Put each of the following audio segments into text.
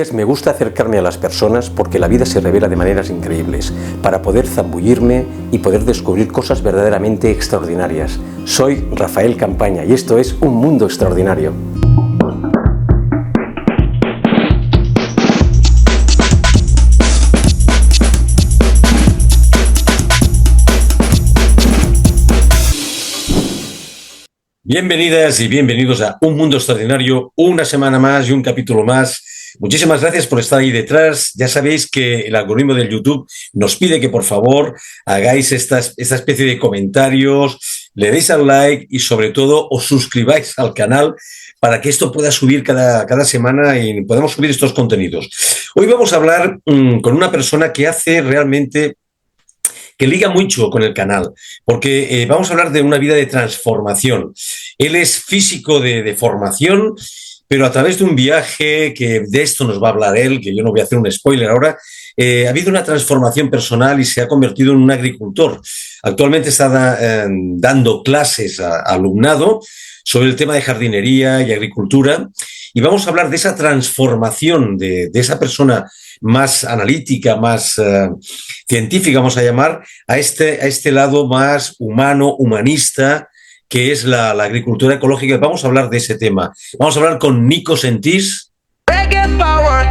veces me gusta acercarme a las personas porque la vida se revela de maneras increíbles, para poder zambullirme y poder descubrir cosas verdaderamente extraordinarias. Soy Rafael Campaña y esto es Un Mundo Extraordinario. Bienvenidas y bienvenidos a Un Mundo Extraordinario, una semana más y un capítulo más. Muchísimas gracias por estar ahí detrás. Ya sabéis que el algoritmo del YouTube nos pide que por favor hagáis esta especie de comentarios, le deis al like y sobre todo os suscribáis al canal para que esto pueda subir cada semana y podamos subir estos contenidos. Hoy vamos a hablar con una persona que hace realmente... que liga mucho con el canal, porque vamos a hablar de una vida de transformación. Él es físico de formación, pero a través de un viaje, que de esto nos va a hablar él, que yo no voy a hacer un spoiler ahora, ha habido una transformación personal y se ha convertido en un agricultor. Actualmente está dando clases a alumnado sobre el tema de jardinería y agricultura, y vamos a hablar de esa transformación de esa persona más analítica, más científica, vamos a llamar, a este lado más humano, humanista, que es la agricultura ecológica. Vamos a hablar de ese tema. Vamos a hablar con Nico Sentís. Reggae power,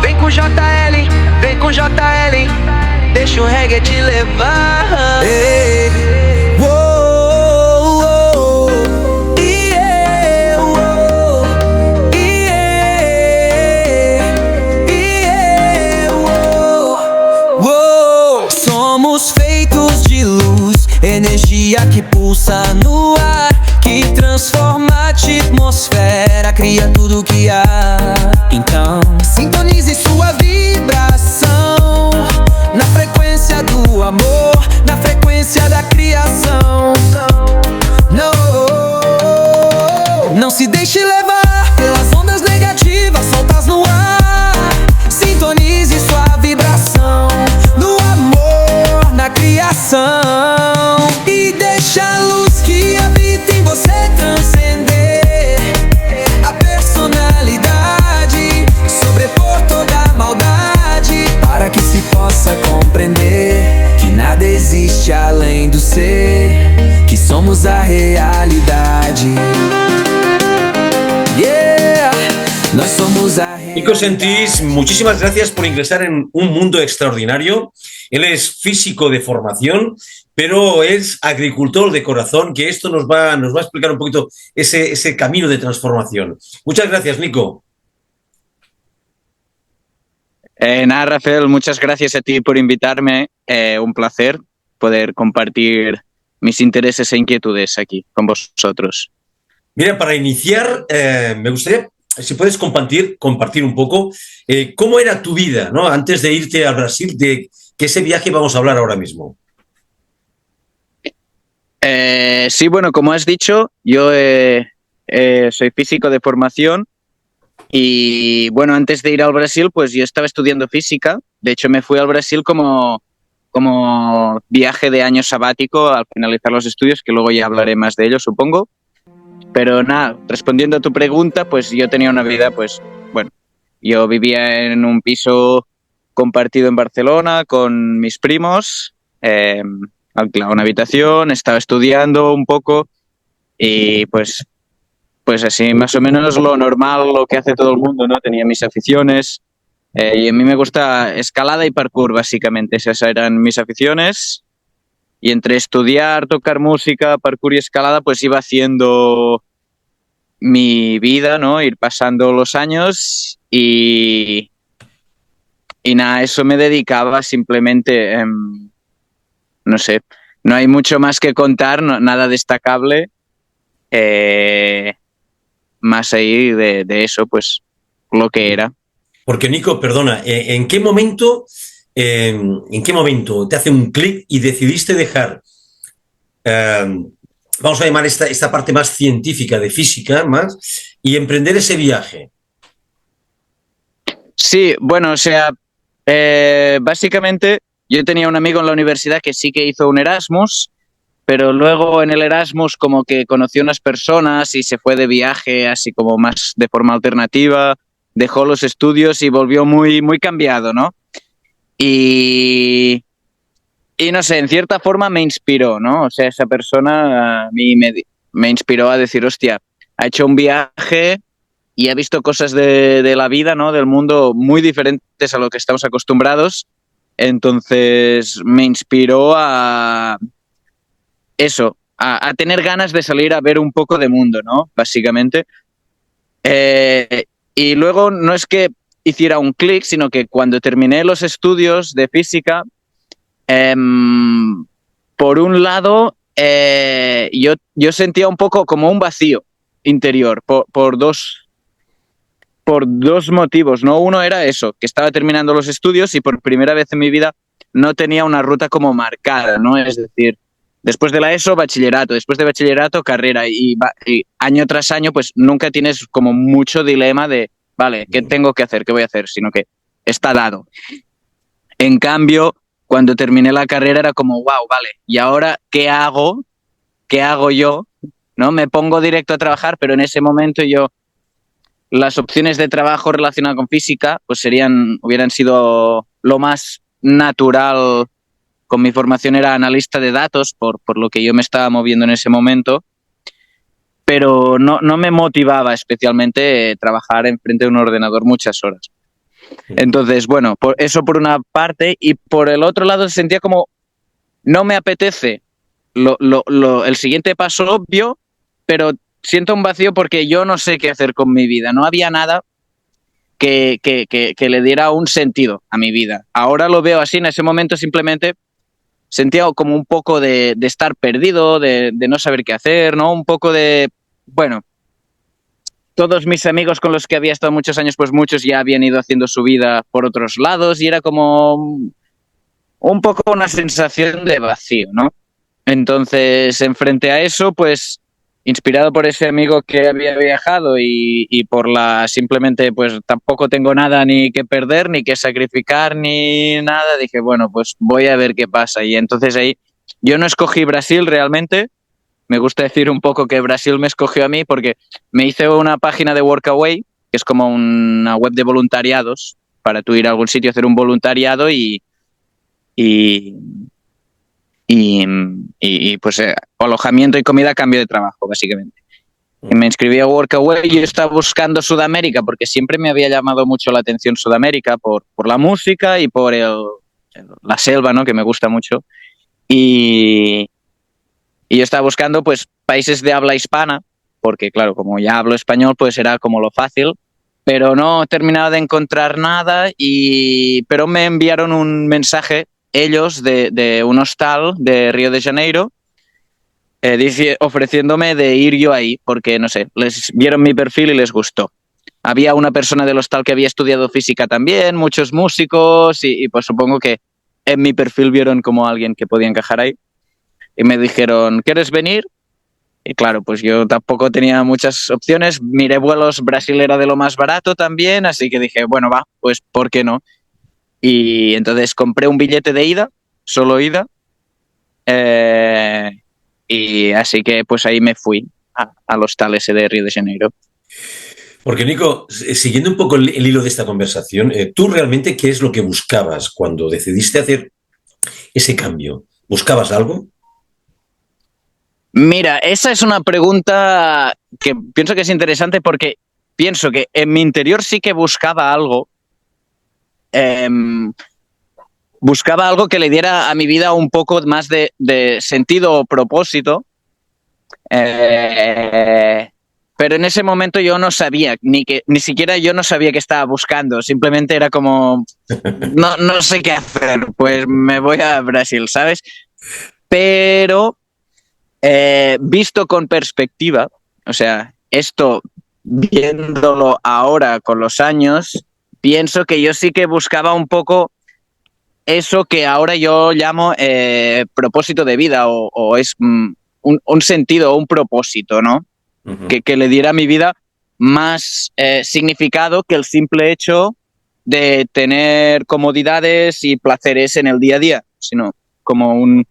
vem com JL, deixa o reggae te levar. Hey. Energia que pulsa no ar, que transforma a atmosfera, cria tudo que há. Então, sintonize sua vibração na frequência do amor, na frequência da criação. Não se deixe levar pelas ondas negativas soltas no ar. Sintonize sua vibração no amor, na criação. E deixa a luz que habita em você transcender a personalidade, sobrepor toda a maldade, para que se possa compreender que nada existe além do ser, que somos a realidade. Yeah, nós somos a realidade. Nico Sentís, muchísimas gracias por ingresar en Un Mundo Extraordinario. Él es físico de formación, pero es agricultor de corazón, que esto nos va a explicar un poquito ese camino de transformación. Muchas gracias, Nico. Nada, Rafael, muchas gracias a ti por invitarme. Un placer poder compartir mis intereses e inquietudes aquí con vosotros. Mira, para iniciar, me gustaría, si puedes compartir un poco cómo era tu vida, ¿no? Antes de irte a Brasil, de que ese viaje vamos a hablar ahora mismo. Sí, bueno, como has dicho, yo soy físico de formación y, bueno, antes de ir al Brasil, pues yo estaba estudiando física. De hecho, me fui al Brasil como viaje de año sabático al finalizar los estudios, que luego ya hablaré más de ello, supongo. Pero nada, respondiendo a tu pregunta, pues yo tenía una vida, pues, bueno, yo vivía en un piso compartido en Barcelona con mis primos, alquilaba una habitación, estaba estudiando un poco y pues así más o menos lo normal, lo que hace todo el mundo, ¿no? Tenía mis aficiones y a mí me gusta escalada y parkour, básicamente. Esas eran mis aficiones y entre estudiar, tocar música, parkour y escalada, pues iba haciendo mi vida, ¿no? Ir pasando los años y nada, eso me dedicaba simplemente... no sé, no hay mucho más que contar, nada destacable, más ahí de eso, pues lo que era. Porque, Nico, perdona, ¿en qué momento te hace un clic y decidiste dejar, vamos a llamar esta parte más científica de física, más, y emprender ese viaje? Sí, bueno, o sea, básicamente... Yo tenía un amigo en la universidad que sí que hizo un Erasmus, pero luego en el Erasmus como que conoció unas personas y se fue de viaje así como más de forma alternativa, dejó los estudios y volvió muy, muy cambiado, ¿no? Y no sé, en cierta forma me inspiró, ¿no? O sea, esa persona a mí me inspiró a decir, hostia, ha hecho un viaje y ha visto cosas de la vida, ¿no? Del mundo muy diferentes a lo que estamos acostumbrados. Entonces me inspiró a eso, a tener ganas de salir a ver un poco de mundo, ¿no? Básicamente. Y luego no es que hiciera un clic, sino que cuando terminé los estudios de física, por un lado, yo sentía un poco como un vacío interior por dos motivos, ¿no? Uno era eso, que estaba terminando los estudios y por primera vez en mi vida no tenía una ruta como marcada, ¿no? Es decir, después de la ESO, bachillerato, después de bachillerato, carrera y año tras año, pues nunca tienes como mucho dilema de, vale, ¿qué tengo que hacer? ¿Qué voy a hacer? Sino que está dado. En cambio, cuando terminé la carrera era como, wow, vale, ¿y ahora qué hago? ¿Qué hago yo? ¿No? Me pongo directo a trabajar, pero en ese momento las opciones de trabajo relacionadas con física pues hubieran sido lo más natural. Con mi formación era analista de datos, por lo que yo me estaba moviendo en ese momento, pero no me motivaba especialmente trabajar enfrente de un ordenador muchas horas. Entonces, bueno, eso por una parte, y por el otro lado sentía como no me apetece el siguiente paso obvio, pero siento un vacío porque yo no sé qué hacer con mi vida. No había nada que le diera un sentido a mi vida. Ahora lo veo así, en ese momento simplemente sentía como un poco de estar perdido, de no saber qué hacer, ¿no? Un poco de, bueno, todos mis amigos con los que había estado muchos años, pues muchos ya habían ido haciendo su vida por otros lados y era como un poco una sensación de vacío, ¿no? Entonces, enfrente a eso, pues inspirado por ese amigo que había viajado y por simplemente, pues tampoco tengo nada ni que perder, ni que sacrificar, ni nada, dije, bueno, pues voy a ver qué pasa. Y entonces ahí, yo no escogí Brasil realmente, me gusta decir un poco que Brasil me escogió a mí porque me hice una página de Workaway, que es como una web de voluntariados, para tú ir a algún sitio a hacer un voluntariado y pues alojamiento y comida a cambio de trabajo, básicamente. Y me inscribí a Workaway y yo estaba buscando Sudamérica porque siempre me había llamado mucho la atención Sudamérica por la música y por la selva, ¿no? Que me gusta mucho. Y yo estaba buscando pues países de habla hispana porque, claro, como ya hablo español, pues era como lo fácil, pero no terminaba de encontrar nada pero me enviaron un mensaje ellos de un hostal de Río de Janeiro ofreciéndome de ir yo ahí porque, no sé, les vieron mi perfil y les gustó. Había una persona del hostal que había estudiado física también, muchos músicos y pues supongo que en mi perfil vieron como alguien que podía encajar ahí y me dijeron, ¿quieres venir? Y claro, pues yo tampoco tenía muchas opciones, miré vuelos, Brasil era de lo más barato también, así que dije, bueno, va, pues ¿por qué no? Y entonces compré un billete de ida, solo ida, y así que pues ahí me fui al hostal ese de Río de Janeiro. Porque, Nico, siguiendo un poco el hilo de esta conversación, ¿tú realmente qué es lo que buscabas cuando decidiste hacer ese cambio? ¿Buscabas algo? Mira, esa es una pregunta que pienso que es interesante porque pienso que en mi interior sí que buscaba algo. Buscaba algo que le diera a mi vida un poco más de sentido o propósito. Pero en ese momento yo no sabía, ni siquiera yo no sabía qué estaba buscando. Simplemente era como, no sé qué hacer, pues me voy a Brasil, ¿sabes? Pero visto con perspectiva, o sea, esto viéndolo ahora con los años, pienso que yo sí que buscaba un poco eso que ahora yo llamo propósito de vida o es un sentido o un propósito, ¿no? Uh-huh. Que le diera a mi vida más significado que el simple hecho de tener comodidades y placeres en el día a día, sino como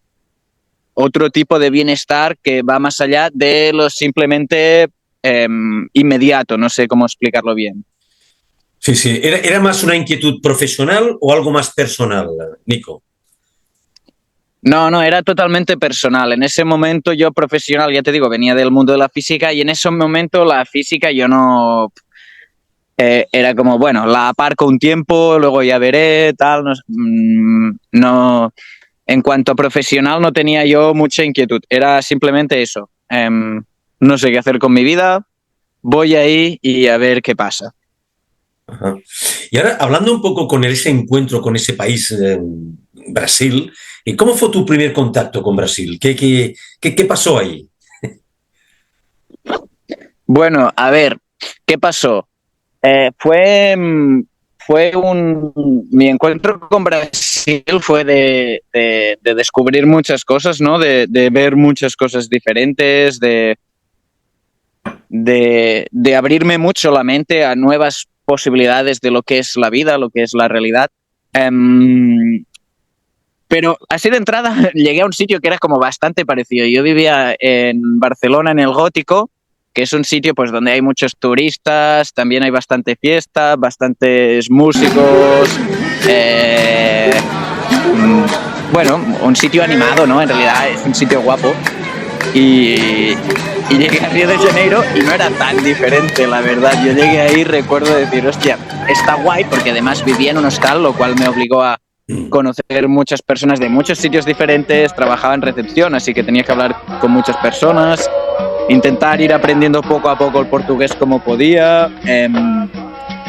otro tipo de bienestar que va más allá de lo simplemente inmediato, no sé cómo explicarlo bien. Sí, sí. ¿Era más una inquietud profesional o algo más personal, Nico? No, no, era totalmente personal. En ese momento yo profesional, ya te digo, venía del mundo de la física y en ese momento la física yo no... era como, bueno, la aparco un tiempo, luego ya veré, tal, no, no, en cuanto a profesional no tenía yo mucha inquietud, era simplemente eso. No sé qué hacer con mi vida, voy ahí y a ver qué pasa. Ajá. Y ahora, hablando un poco con ese encuentro con ese país, Brasil, ¿cómo fue tu primer contacto con Brasil? ¿Qué pasó ahí? Bueno, a ver, ¿qué pasó? Fue mi encuentro con Brasil fue de descubrir muchas cosas, ¿no? De ver muchas cosas diferentes, de abrirme mucho la mente a nuevas posibilidades de lo que es la vida, lo que es la realidad. Pero así de entrada llegué a un sitio que era como bastante parecido. Yo vivía en Barcelona, en el Gótico, que es un sitio pues donde hay muchos turistas, también hay bastante fiesta, bastantes músicos. Bueno, un sitio animado, ¿no? En realidad es un sitio guapo. Y llegué a Río de Janeiro y no era tan diferente, la verdad. Yo llegué ahí, recuerdo decir, hostia, está guay, porque además vivía en un hostal, lo cual me obligó a conocer muchas personas de muchos sitios diferentes, trabajaba en recepción, así que tenía que hablar con muchas personas, intentar ir aprendiendo poco a poco el portugués como podía.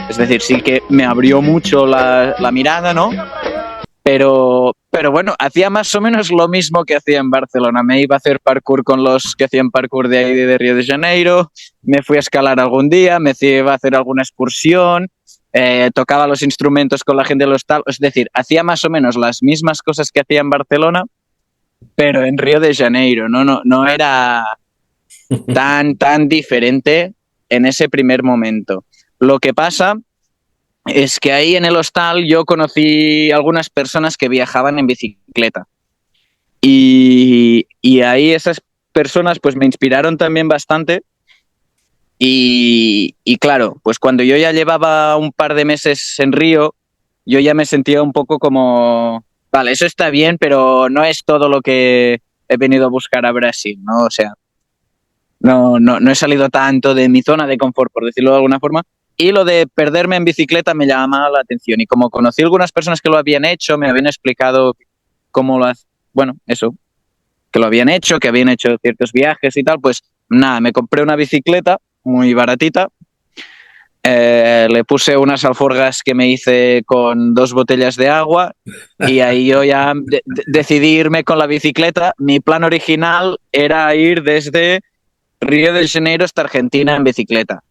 Es decir, sí que me abrió mucho la mirada, ¿no? Pero bueno, hacía más o menos lo mismo que hacía en Barcelona. Me iba a hacer parkour con los que hacían parkour de ahí de Río de Janeiro, me fui a escalar algún día, me iba a hacer alguna excursión, tocaba los instrumentos con la gente del hostal. Es decir, hacía más o menos las mismas cosas que hacía en Barcelona, pero en Río de Janeiro. No era tan diferente en ese primer momento. Lo que pasa es que ahí en el hostal yo conocí algunas personas que viajaban en bicicleta y ahí esas personas pues me inspiraron también bastante y claro, pues cuando yo ya llevaba un par de meses en Río, yo ya me sentía un poco como, vale, eso está bien, pero no es todo lo que he venido a buscar a Brasil, ¿no? O sea, no he salido tanto de mi zona de confort, por decirlo de alguna forma. Y lo de perderme en bicicleta me llamaba la atención. Y como conocí algunas personas que lo habían hecho, me habían explicado cómo lo hacían. Bueno, eso, que lo habían hecho, que habían hecho ciertos viajes y tal, pues nada, me compré una bicicleta muy baratita. Le puse unas alforjas que me hice con 2 botellas de agua y ahí yo ya decidí irme con la bicicleta. Mi plan original era ir desde Río de Janeiro hasta Argentina en bicicleta.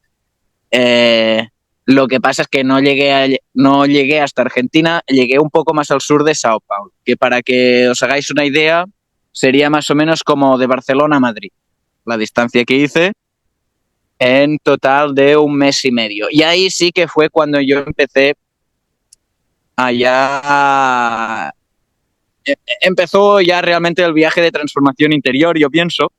Lo que pasa es que no llegué hasta Argentina, llegué un poco más al sur de Sao Paulo, que para que os hagáis una idea, sería más o menos como de Barcelona a Madrid, la distancia que hice en total de 1 mes y medio. Y ahí sí que fue cuando yo empecé allá... Empezó ya realmente el viaje de transformación interior, yo pienso.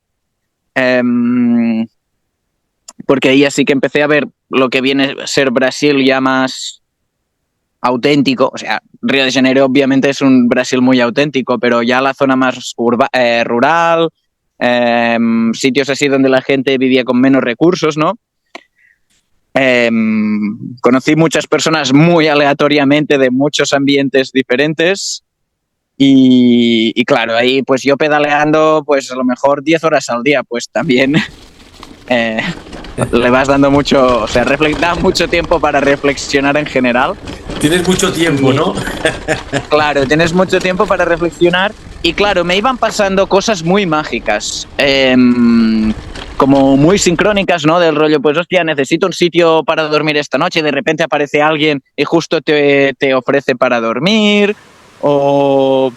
Porque ahí sí que empecé a ver lo que viene a ser Brasil ya más auténtico. O sea, Río de Janeiro obviamente es un Brasil muy auténtico, pero ya la zona más rural, sitios así donde la gente vivía con menos recursos, ¿no? Conocí muchas personas muy aleatoriamente de muchos ambientes diferentes y claro, ahí pues yo pedaleando pues a lo mejor 10 horas al día, pues también... le vas dando mucho, o sea, da mucho tiempo para reflexionar en general. Tienes mucho tiempo, ¿no? Claro, tienes mucho tiempo para reflexionar y claro, me iban pasando cosas muy mágicas, como muy sincrónicas, ¿no? Del rollo, pues hostia, necesito un sitio para dormir esta noche y de repente aparece alguien y justo te ofrece para dormir o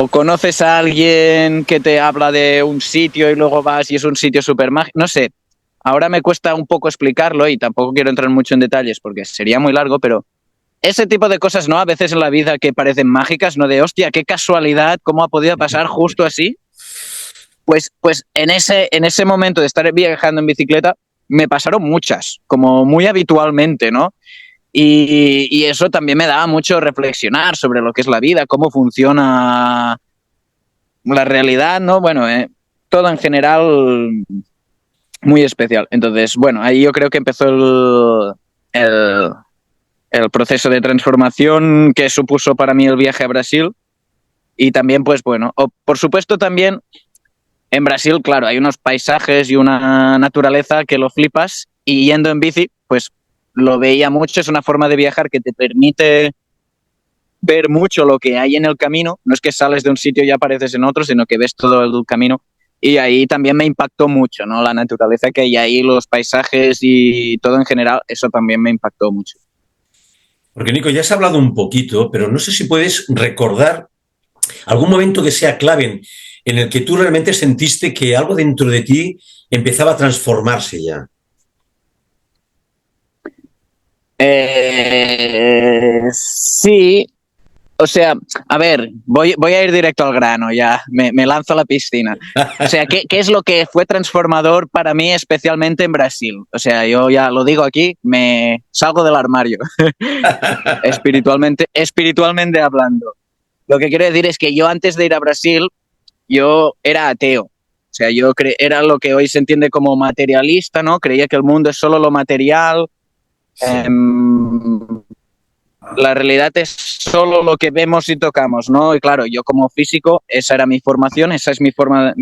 conoces a alguien que te habla de un sitio y luego vas y es un sitio súper mágico, no sé. Ahora me cuesta un poco explicarlo y tampoco quiero entrar mucho en detalles porque sería muy largo, pero ese tipo de cosas, ¿no? A veces en la vida que parecen mágicas, ¿no? De hostia, qué casualidad, cómo ha podido pasar justo así. Pues en ese momento de estar viajando en bicicleta me pasaron muchas, como muy habitualmente, ¿no? Y eso también me daba mucho reflexionar sobre lo que es la vida, cómo funciona la realidad, ¿no? Bueno, todo en general muy especial. Entonces, bueno, ahí yo creo que empezó el proceso de transformación que supuso para mí el viaje a Brasil. Y también, pues bueno, por supuesto también en Brasil, claro, hay unos paisajes y una naturaleza que lo flipas, y yendo en bici, pues lo veía mucho. Es una forma de viajar que te permite ver mucho lo que hay en el camino. No es que sales de un sitio y apareces en otro, sino que ves todo el camino. Y ahí también me impactó mucho, ¿no? La naturaleza que hay ahí, los paisajes y todo en general, eso también me impactó mucho. Porque, Nico, ya has hablado un poquito, pero no sé si puedes recordar algún momento que sea clave en el que tú realmente sentiste que algo dentro de ti empezaba a transformarse ya. Sí, o sea, a ver, voy a ir directo al grano, ya, me lanzo a la piscina. O sea, ¿qué es lo que fue transformador para mí, especialmente en Brasil? O sea, yo ya lo digo aquí, me salgo del armario, espiritualmente hablando. Lo que quiero decir es que yo antes de ir a Brasil, yo era ateo. O sea, era lo que hoy se entiende como materialista, ¿no? Creía que el mundo es solo lo material. Sí. La realidad es solo lo que vemos y tocamos, ¿no? Y claro, yo como físico, esa era mi formación,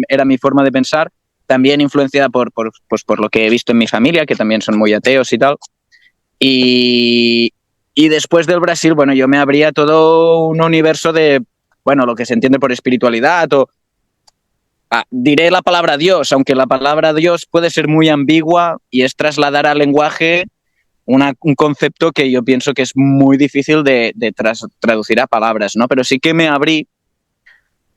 era mi forma de pensar, también influenciada pues por lo que he visto en mi familia, que también son muy ateos y tal. Y después del Brasil, bueno, yo me abría todo un universo de, bueno, lo que se entiende por espiritualidad diré la palabra Dios, aunque la palabra Dios puede ser muy ambigua y es trasladar al lenguaje un concepto que yo pienso que es muy difícil de traducir a palabras, ¿no? Pero sí que me abrí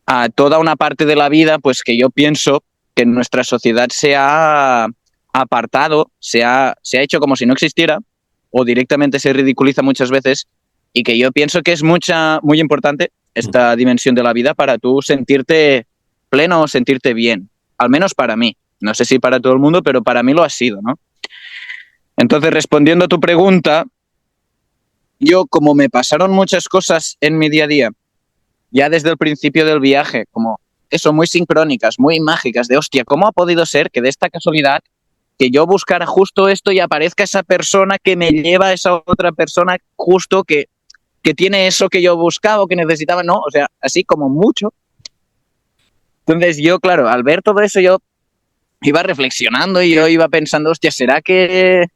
a toda una parte de la vida, pues que yo pienso que en nuestra sociedad se ha apartado, se ha hecho como si no existiera, o directamente se ridiculiza muchas veces, y que yo pienso que es muy importante esta dimensión de la vida para tú sentirte pleno o sentirte bien, al menos para mí. No sé si para todo el mundo, pero para mí lo ha sido, ¿no? Entonces, respondiendo a tu pregunta, yo como me pasaron muchas cosas en mi día a día, ya desde el principio del viaje, como eso, muy sincrónicas, muy mágicas, de hostia, ¿cómo ha podido ser que de esta casualidad que yo buscara justo esto y aparezca esa persona que me lleva a esa otra persona justo que tiene eso que yo buscaba o que necesitaba? No, o sea, así como mucho. Entonces yo, claro, al ver todo eso, yo iba reflexionando y yo iba pensando, hostia, ¿será que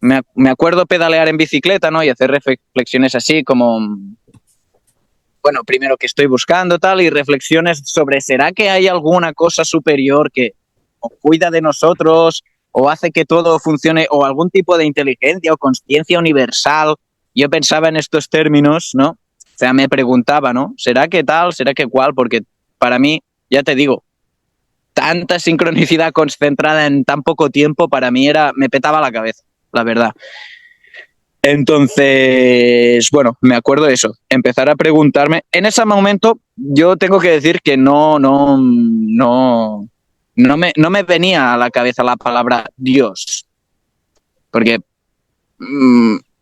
me acuerdo pedalear en bicicleta, ¿no? Y hacer reflexiones así como, bueno, primero que estoy buscando tal, y reflexiones sobre, ¿será que hay alguna cosa superior que o cuida de nosotros o hace que todo funcione, o algún tipo de inteligencia o conciencia universal? Yo pensaba en estos términos, ¿no? O sea, me preguntaba, ¿no? ¿Será que tal? ¿Será que cual? Porque para mí, ya te digo, tanta sincronicidad concentrada en tan poco tiempo, para mí me petaba la cabeza, la verdad. Entonces, bueno, me acuerdo de eso, empezar a preguntarme. En ese momento, yo tengo que decir que no me venía a la cabeza la palabra Dios, porque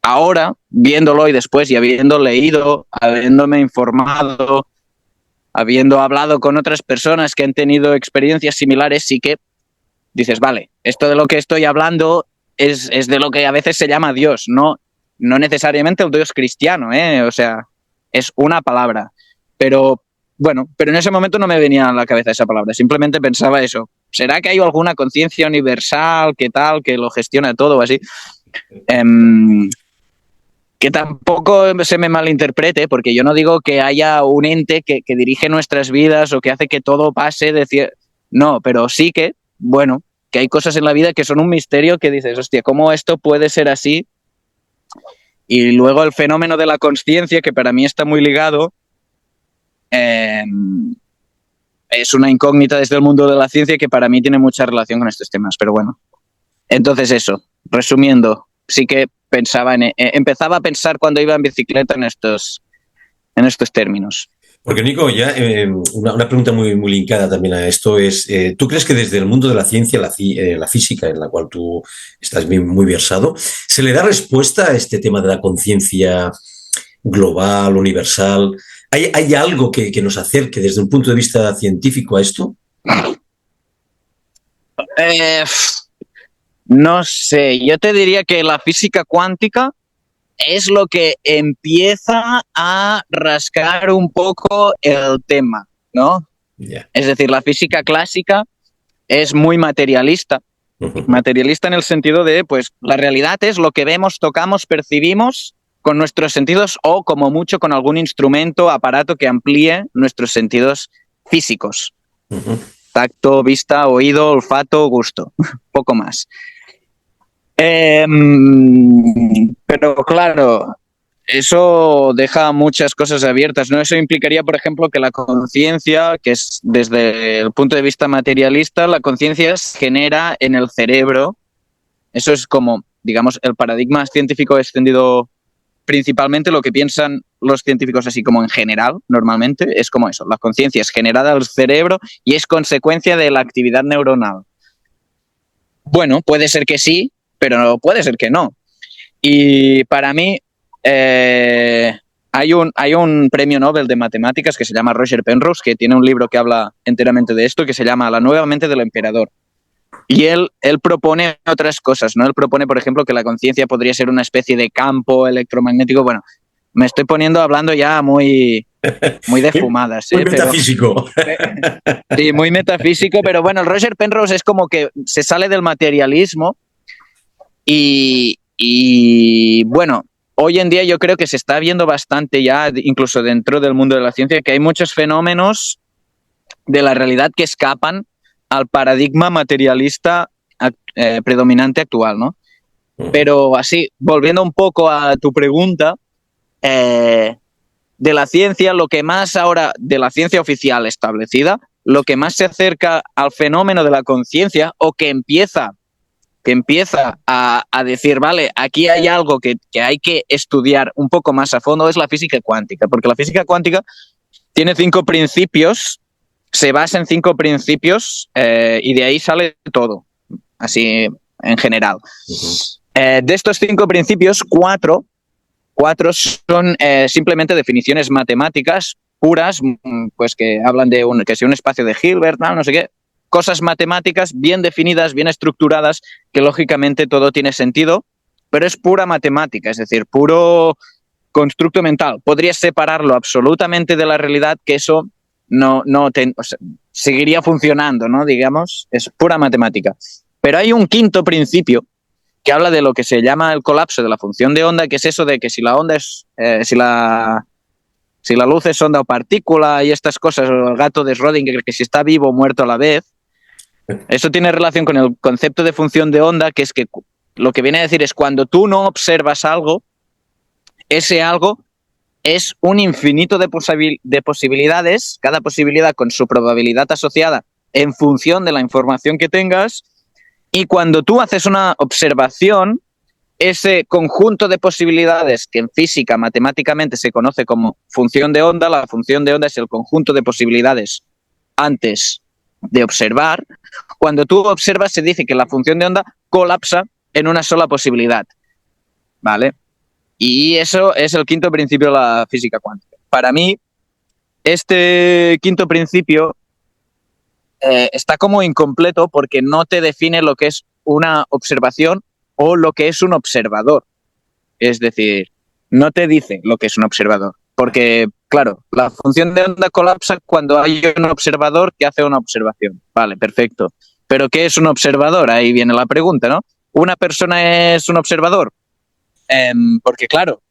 ahora, viéndolo y después, y habiendo leído, habiéndome informado, habiendo hablado con otras personas que han tenido experiencias similares, sí que dices, vale, esto de lo que estoy hablando es de lo que a veces se llama Dios, no necesariamente el Dios cristiano, o sea, es una palabra. Pero bueno, pero en ese momento no me venía a la cabeza esa palabra, simplemente pensaba eso. ¿Será que hay alguna conciencia universal que tal, que lo gestiona todo o así? Que tampoco se me malinterprete, porque yo no digo que haya un ente que dirige nuestras vidas o que hace que todo pase. No, pero sí que, bueno, que hay cosas en la vida que son un misterio que dices, hostia, ¿cómo esto puede ser así? Y luego el fenómeno de la consciencia, que para mí está muy ligado, es una incógnita desde el mundo de la ciencia que para mí tiene mucha relación con estos temas, pero bueno. Entonces eso, resumiendo, sí que empezaba a pensar cuando iba en bicicleta en estos términos. Porque Nico, ya una pregunta muy linkada también a esto es, ¿tú crees que desde el mundo de la ciencia, la física, en la cual tú estás muy versado, se le da respuesta a este tema de la conciencia global, universal? ¿Hay algo que nos acerque desde un punto de vista científico a esto? Eh, no sé, yo te diría que la física cuántica es lo que empieza a rascar un poco el tema, ¿no? Yeah. Es decir, la física clásica es muy materialista. Materialista en el sentido de, pues, la realidad es lo que vemos, tocamos, percibimos con nuestros sentidos o, como mucho, con algún instrumento, aparato que amplíe nuestros sentidos físicos. Tacto, vista, oído, olfato, gusto. Poco más. Pero claro, eso deja muchas cosas abiertas, ¿no? Eso implicaría, por ejemplo, que la conciencia, que es desde el punto de vista materialista, la conciencia se genera en el cerebro. Eso es como, digamos, el paradigma científico extendido principalmente, lo que piensan los científicos así como en general, normalmente, es como eso. La conciencia es generada al cerebro y es consecuencia de la actividad neuronal. Bueno, puede ser que sí, pero puede ser que no. Y para mí hay un premio Nobel de matemáticas que se llama Roger Penrose, que tiene un libro que habla enteramente de esto, que se llama La nueva mente del emperador. Y él propone otras cosas, ¿no? Él propone, por ejemplo, que la conciencia podría ser una especie de campo electromagnético. Bueno, me estoy poniendo hablando ya muy de fumadas. Muy metafísico. Sí, muy metafísico, pero bueno, el Roger Penrose es como que se sale del materialismo y bueno, hoy en día yo creo que se está viendo bastante ya, incluso dentro del mundo de la ciencia, que hay muchos fenómenos de la realidad que escapan al paradigma materialista predominante actual, ¿no? Pero así, volviendo un poco a tu pregunta, de la ciencia, lo que más ahora, de la ciencia oficial establecida, lo que más se acerca al fenómeno de la conciencia o que empieza a decir, vale, aquí hay algo que hay que estudiar un poco más a fondo, es la física cuántica, porque la física cuántica tiene 5 principios, se basa en 5 principios y de ahí sale todo, así en general. De estos 5 principios, 4 son simplemente definiciones matemáticas puras, pues que hablan de que sea un espacio de Hilbert, no sé qué, cosas matemáticas bien definidas, bien estructuradas, que lógicamente todo tiene sentido, pero es pura matemática, es decir, puro constructo mental. Podrías separarlo absolutamente de la realidad, que eso o sea, seguiría funcionando, ¿no? Digamos, es pura matemática. Pero hay un 5º principio que habla de lo que se llama el colapso de la función de onda, que es eso de que si la onda es, si la luz es onda o partícula y estas cosas, o el gato de Schrödinger, que si está vivo o muerto a la vez, eso tiene relación con el concepto de función de onda, que es que lo que viene a decir es cuando tú no observas algo, ese algo es un infinito de posibilidades, cada posibilidad con su probabilidad asociada en función de la información que tengas, y cuando tú haces una observación, ese conjunto de posibilidades que en física matemáticamente se conoce como función de onda, la función de onda es el conjunto de posibilidades antes de observar. Cuando tú observas se dice que la función de onda colapsa en una sola posibilidad, ¿vale? Y eso es el 5º principio de la física cuántica. Para mí, este 5º principio está como incompleto porque no te define lo que es una observación o lo que es un observador. Es decir, no te dice lo que es un observador. Porque, claro, la función de onda colapsa cuando hay un observador que hace una observación. Vale, perfecto. ¿Pero qué es un observador? Ahí viene la pregunta, ¿no? ¿Una persona es un observador? Porque, claro,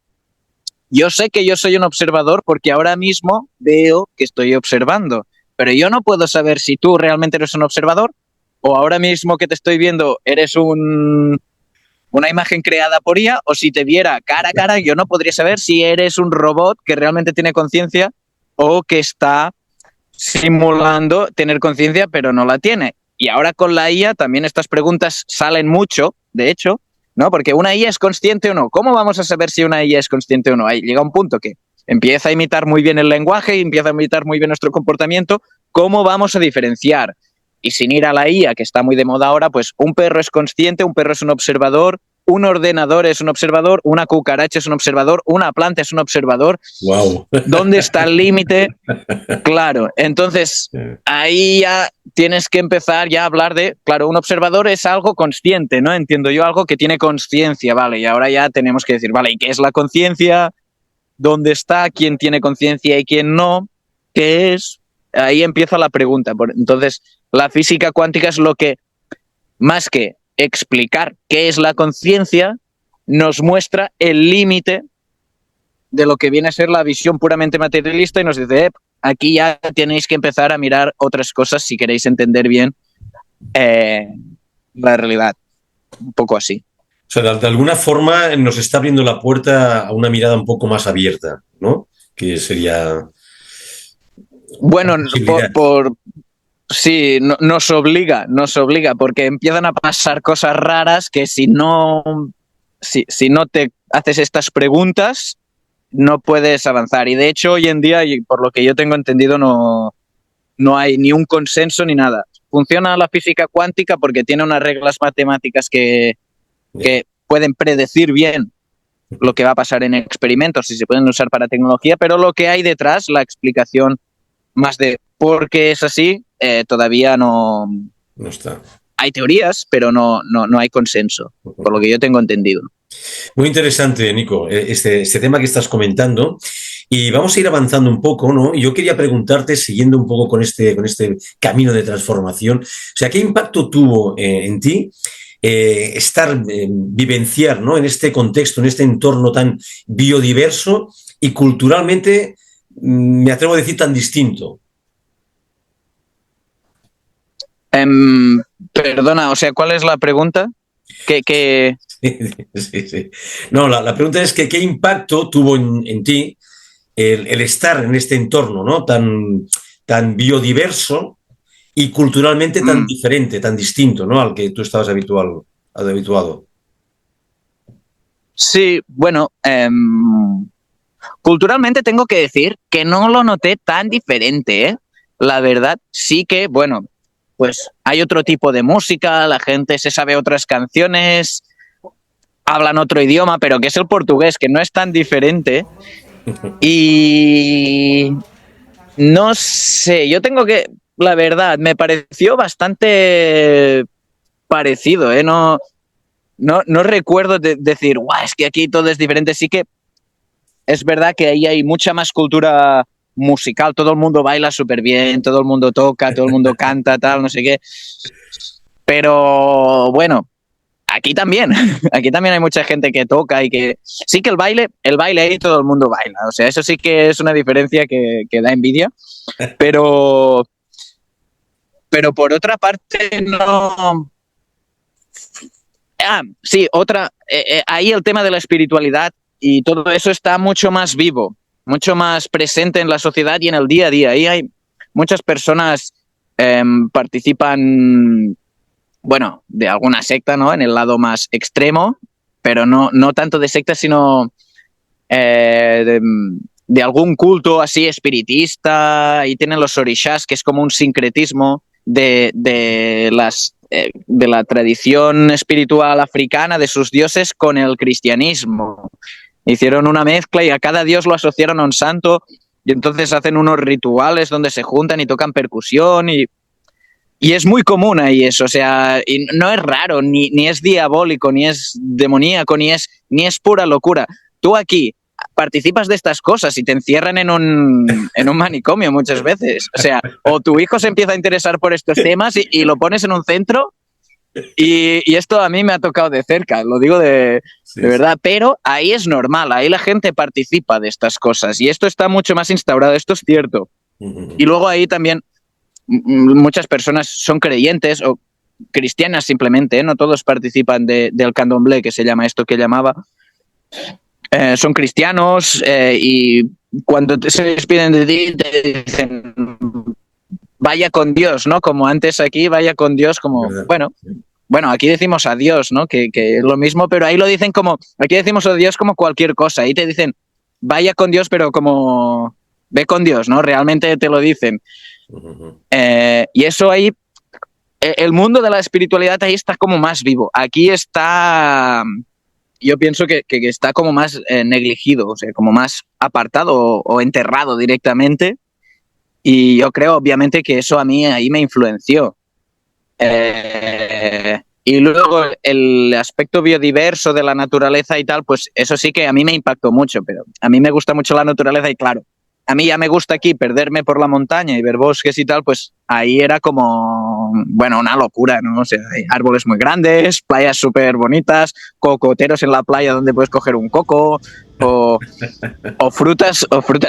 yo sé que yo soy un observador porque ahora mismo veo que estoy observando. Pero yo no puedo saber si tú realmente eres un observador o ahora mismo que te estoy viendo eres una imagen creada por IA, o si te viera cara a cara, yo no podría saber si eres un robot que realmente tiene conciencia o que está simulando tener conciencia pero no la tiene. Y ahora con la IA también estas preguntas salen mucho, de hecho, ¿no? Porque una IA es consciente o no. ¿Cómo vamos a saber si una IA es consciente o no? Ahí llega un punto que empieza a imitar muy bien el lenguaje y empieza a imitar muy bien nuestro comportamiento. ¿Cómo vamos a diferenciar? Y sin ir a la IA, que está muy de moda ahora, pues un perro es consciente, un perro es un observador, un ordenador es un observador, una cucaracha es un observador, una planta es un observador. Wow. ¿Dónde está el límite? Claro, entonces ahí ya tienes que empezar ya a hablar de, claro, un observador es algo consciente, ¿no? Entiendo yo, algo que tiene conciencia, ¿vale? Y ahora ya tenemos que decir, ¿vale? ¿Y qué es la conciencia? ¿Dónde está? ¿Quién tiene conciencia y quién no? ¿Qué es? Ahí empieza la pregunta. Entonces, la física cuántica es lo que, más que explicar qué es la conciencia, nos muestra el límite de lo que viene a ser la visión puramente materialista y nos dice, aquí ya tenéis que empezar a mirar otras cosas si queréis entender bien la realidad. Un poco así. O sea, de alguna forma nos está abriendo la puerta a una mirada un poco más abierta, ¿no? Que sería... Bueno, sí, nos obliga, porque empiezan a pasar cosas raras que si no te haces estas preguntas, no puedes avanzar. Y de hecho, hoy en día, y por lo que yo tengo entendido, no hay ni un consenso ni nada. Funciona la física cuántica porque tiene unas reglas matemáticas que pueden predecir bien lo que va a pasar en experimentos y se pueden usar para tecnología, pero lo que hay detrás, la explicación más de por qué es así, todavía no está. Hay teorías, pero no hay consenso, por lo que yo tengo entendido. Muy interesante, Nico, este tema que estás comentando. Y vamos a ir avanzando un poco, ¿no? Yo quería preguntarte, siguiendo un poco con este camino de transformación, o sea, ¿qué impacto tuvo en ti vivenciar, ¿no? En este contexto, en este entorno tan biodiverso y culturalmente, me atrevo a decir, tan distinto? Perdona, o sea, ¿cuál es la pregunta? Sí. No, la pregunta es que ¿qué impacto tuvo en ti el estar en este entorno, ¿no? tan biodiverso y culturalmente tan diferente, tan distinto, ¿no? Al que tú estabas habituado. Sí, bueno, culturalmente tengo que decir que no lo noté tan diferente, ¿eh? La verdad, sí que, bueno, pues hay otro tipo de música, la gente se sabe otras canciones, hablan otro idioma, pero que es el portugués, que no es tan diferente. Y no sé, yo tengo que, la verdad, me pareció bastante parecido, ¿eh? No recuerdo decir, guau, es que aquí todo es diferente. Sí que es verdad que ahí hay mucha más cultura musical, todo el mundo baila súper bien, todo el mundo toca, todo el mundo canta, tal, no sé qué. Pero bueno, aquí también hay mucha gente que toca y que... Sí que el baile ahí todo el mundo baila, o sea, eso sí que es una diferencia que da envidia, pero por otra parte no... sí, ahí el tema de la espiritualidad y todo eso está mucho más vivo, mucho más presente en la sociedad y en el día a día. Ahí hay muchas personas participan, bueno, de alguna secta, ¿no? En el lado más extremo, pero no tanto de secta, sino de algún culto así espiritista. Ahí tienen los orishas, que es como un sincretismo de la tradición espiritual africana, de sus dioses, con el cristianismo. Hicieron una mezcla y a cada dios lo asociaron a un santo y entonces hacen unos rituales donde se juntan y tocan percusión y es muy común ahí eso, o sea, y no es raro, ni es diabólico, ni es demoníaco, ni es pura locura. Tú aquí participas de estas cosas y te encierran en un manicomio muchas veces. O sea, o tu hijo se empieza a interesar por estos temas y lo pones en un centro y esto a mí me ha tocado de cerca, lo digo de verdad, pero ahí es normal, ahí la gente participa de estas cosas y esto está mucho más instaurado, esto es cierto. Y luego ahí también muchas personas son creyentes o cristianas simplemente, ¿eh? No todos participan del candomblé, que se llama esto que llamaba. Son cristianos y cuando se despiden de ti te dicen vaya con Dios, ¿no? Como antes aquí, vaya con Dios, como, bueno, aquí decimos adiós, ¿no? Que es lo mismo, pero ahí lo dicen como, aquí decimos adiós como cualquier cosa, ahí te dicen vaya con Dios, pero como ve con Dios, ¿no? Realmente te lo dicen. Y eso ahí, el mundo de la espiritualidad ahí está como más vivo. Aquí está, yo pienso que está como más negligido, o sea, como más apartado o enterrado directamente. Y yo creo, obviamente, que eso a mí ahí me influenció. Y luego el aspecto biodiverso de la naturaleza y tal, pues eso sí que a mí me impactó mucho, pero a mí me gusta mucho la naturaleza y claro, a mí ya me gusta aquí perderme por la montaña y ver bosques y tal, pues ahí era como, bueno, una locura, ¿no? O sea, hay árboles muy grandes, playas súper bonitas, cocoteros en la playa donde puedes coger un coco, o frutas,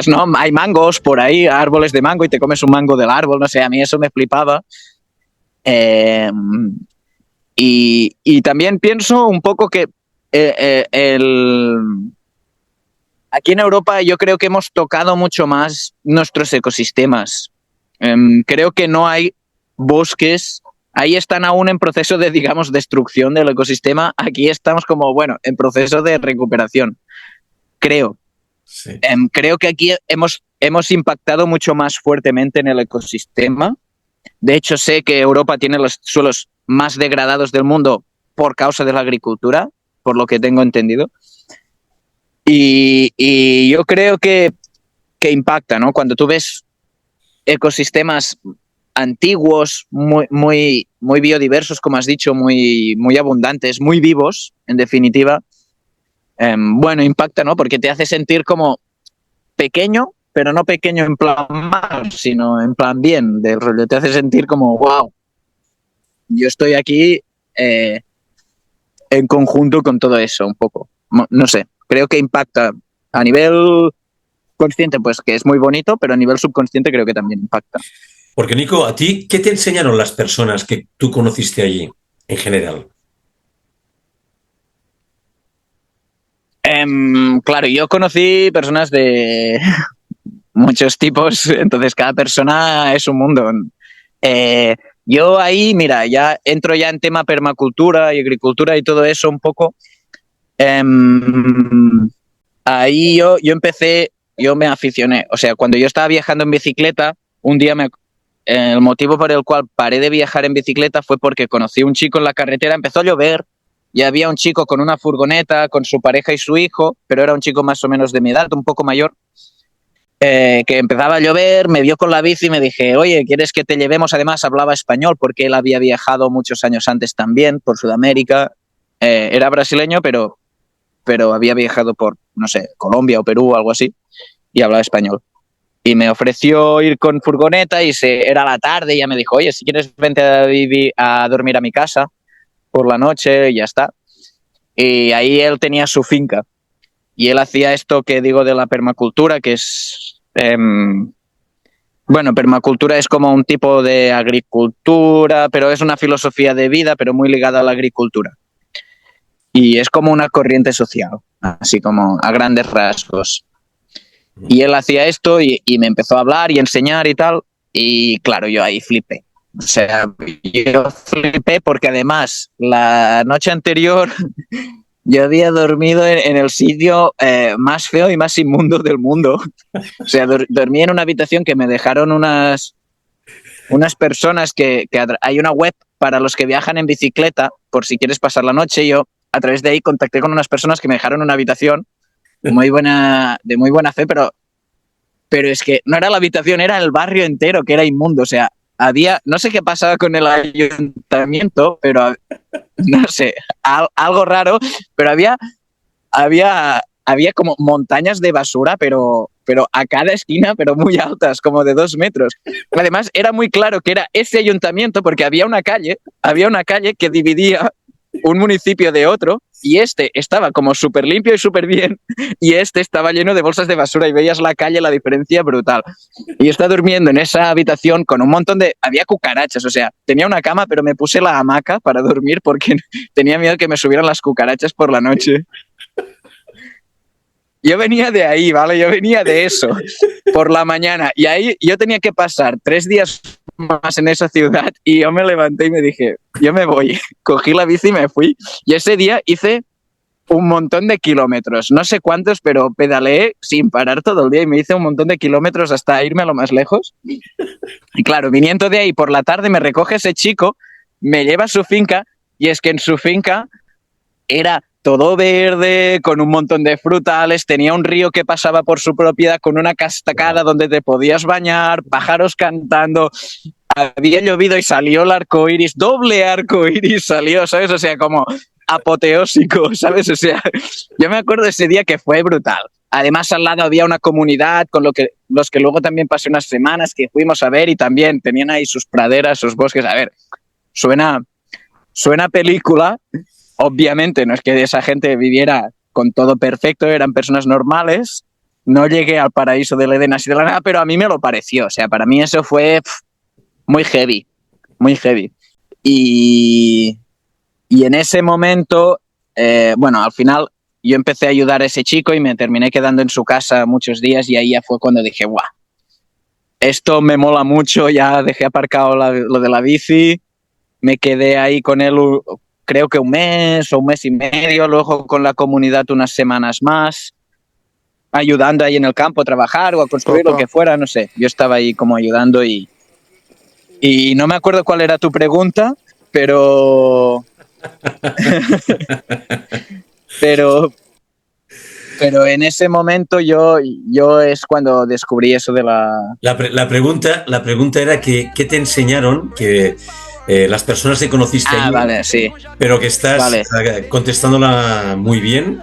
no, hay mangos por ahí, árboles de mango y te comes un mango del árbol, no sé, a mí eso me flipaba. Y también pienso un poco que aquí en Europa yo creo que hemos tocado mucho más nuestros ecosistemas. Creo que no hay bosques, ahí están aún en proceso de, digamos, destrucción del ecosistema. Aquí estamos como, bueno, en proceso de recuperación. Creo. Sí. Creo que aquí hemos impactado mucho más fuertemente en el ecosistema. De hecho, sé que Europa tiene los suelos más degradados del mundo por causa de la agricultura, por lo que tengo entendido. Y yo creo que impacta, ¿no? Cuando tú ves ecosistemas antiguos, muy biodiversos, como has dicho, muy abundantes, muy vivos, en definitiva, bueno, impacta, ¿no? Porque te hace sentir como pequeño, pero no pequeño en plan mal, sino en plan bien, del rollo. Te hace sentir como, wow, yo estoy aquí en conjunto con todo eso, un poco. No sé, creo que impacta a nivel consciente, pues que es muy bonito, pero a nivel subconsciente creo que también impacta. Porque, Nico, ¿a ti qué te enseñaron las personas que tú conociste allí, en general? Claro, yo conocí personas de muchos tipos, entonces cada persona es un mundo. Yo ahí, mira, ya entro ya en tema permacultura y agricultura y todo eso un poco. Ahí yo me aficioné. O sea, cuando yo estaba viajando en bicicleta, un día el motivo por el cual paré de viajar en bicicleta fue porque conocí a un chico en la carretera, empezó a llover y había un chico con una furgoneta, con su pareja y su hijo, pero era un chico más o menos de mi edad, un poco mayor, que empezaba a llover, me vio con la bici y me dije, oye, ¿quieres que te llevemos? Además hablaba español porque él había viajado muchos años antes también por Sudamérica. Era brasileño, pero había viajado por, no sé, Colombia o Perú o algo así y hablaba español. Y me ofreció ir con furgoneta y era la tarde y ya me dijo, oye, si quieres vente a dormir a mi casa por la noche y ya está. Y ahí él tenía su finca y él hacía esto que digo de la permacultura, que es, bueno, permacultura es como un tipo de agricultura, pero es una filosofía de vida, pero muy ligada a la agricultura. Y es como una corriente social, así como a grandes rasgos. Y él hacía esto y me empezó a hablar y enseñar y tal. Y claro, yo ahí flipé. O sea, yo flipé porque además la noche anterior yo había dormido en el sitio más feo y más inmundo del mundo. O sea, dormí en una habitación que me dejaron unas personas que hay una web para los que viajan en bicicleta, por si quieres pasar la noche. Yo a través de ahí contacté con unas personas que me dejaron una habitación de muy buena fe, pero es que no era la habitación, era el barrio entero que era inmundo. O sea, no sé qué pasaba con el ayuntamiento, pero no sé, algo raro, pero había como montañas de basura, pero a cada esquina, pero muy altas, como de 2 metros. Además, era muy claro que era ese ayuntamiento porque había una calle que dividía un municipio de otro y este estaba como súper limpio y súper bien y este estaba lleno de bolsas de basura y veías la calle, la diferencia brutal. Y yo estaba durmiendo en esa habitación con un montón había cucarachas, o sea, tenía una cama pero me puse la hamaca para dormir porque tenía miedo que me subieran las cucarachas por la noche. Yo venía de ahí, ¿vale? Yo venía de eso por la mañana y ahí yo tenía que pasar 3 días más en esa ciudad y yo me levanté y me dije, yo me voy. Cogí la bici y me fui. Y ese día hice un montón de kilómetros, no sé cuántos, pero pedaleé sin parar todo el día y me hice un montón de kilómetros hasta irme a lo más lejos. Y claro, viniendo de ahí por la tarde me recoge ese chico, me lleva a su finca y es que en su finca era todo verde, con un montón de frutales, tenía un río que pasaba por su propiedad con una cascada donde te podías bañar, pájaros cantando, había llovido y salió el arco iris, doble arco iris salió, ¿sabes? O sea, como apoteósico, ¿sabes? O sea, yo me acuerdo de ese día que fue brutal. Además, al lado había una comunidad con los que luego también pasé unas semanas que fuimos a ver y también tenían ahí sus praderas, sus bosques. A ver, suena película. Obviamente, no es que esa gente viviera con todo perfecto, eran personas normales. No llegué al paraíso del Edén así de la nada, pero a mí me lo pareció. O sea, para mí eso fue muy heavy, muy heavy. Y en ese momento, bueno, al final yo empecé a ayudar a ese chico y me terminé quedando en su casa muchos días y ahí ya fue cuando dije, ¡guau! Esto me mola mucho, ya dejé aparcado lo de la bici, me quedé ahí con él creo que un mes o un mes y medio, luego con la comunidad unas semanas más, ayudando ahí en el campo a trabajar o a construir lo que fuera, no sé. Yo estaba ahí como ayudando y no me acuerdo cuál era tu pregunta, pero... pero en ese momento yo es cuando descubrí eso de La pregunta era que, ¿qué te enseñaron que las personas que conociste allí? Vale, sí. Pero que estás contestándola muy bien,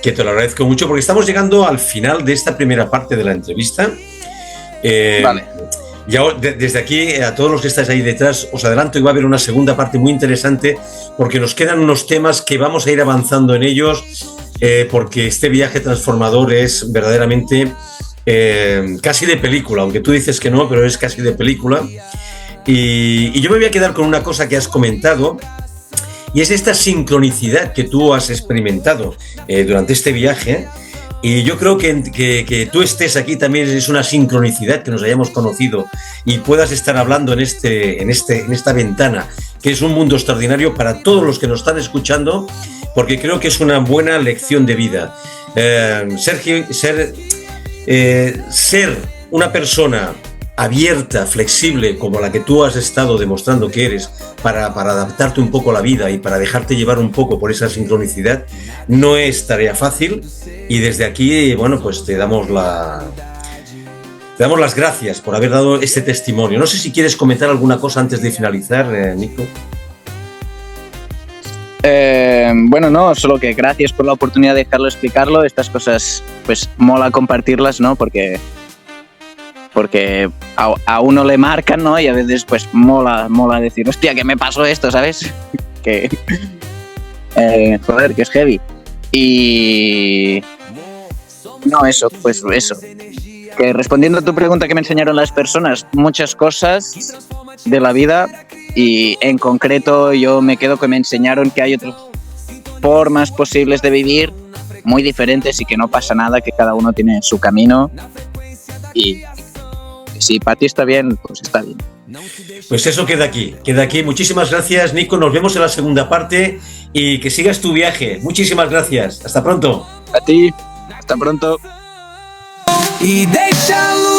que te lo agradezco mucho, porque estamos llegando al final de esta primera parte de la entrevista. Vale. Ya desde aquí, a todos los que estáis ahí detrás, os adelanto que va a haber una segunda parte muy interesante, porque nos quedan unos temas que vamos a ir avanzando en ellos, porque este viaje transformador es verdaderamente casi de película, aunque tú dices que no, pero es casi de película. Y yo me voy a quedar con una cosa que has comentado, y es esta sincronicidad que tú has experimentado durante este viaje. Y yo creo que tú estés aquí también es una sincronicidad, que nos hayamos conocido y puedas estar hablando en esta ventana, que es un mundo extraordinario para todos los que nos están escuchando, porque creo que es una buena lección de vida. Ser una persona abierta, flexible, como la que tú has estado demostrando que eres, para adaptarte un poco a la vida y para dejarte llevar un poco por esa sincronicidad, no es tarea fácil. Y desde aquí, bueno, pues te damos las gracias por haber dado este testimonio. No sé si quieres comentar alguna cosa antes de finalizar, Nico. Bueno, no, solo que gracias por la oportunidad de dejarlo explicarlo. Estas cosas, pues mola compartirlas, ¿no? Porque a uno le marcan, ¿no? Y a veces pues mola decir, hostia, que me pasó esto, ¿sabes? Joder, que es heavy. Y no, eso. Que respondiendo a tu pregunta, que me enseñaron las personas, muchas cosas de la vida, y en concreto yo me quedo que me enseñaron que hay otras formas posibles de vivir muy diferentes y que no pasa nada, que cada uno tiene su camino y si para ti está bien, pues está bien. Pues eso queda aquí. Muchísimas gracias, Nico. Nos vemos en la segunda parte y que sigas tu viaje. Muchísimas gracias. Hasta pronto. A ti. Hasta pronto. E deixa a luz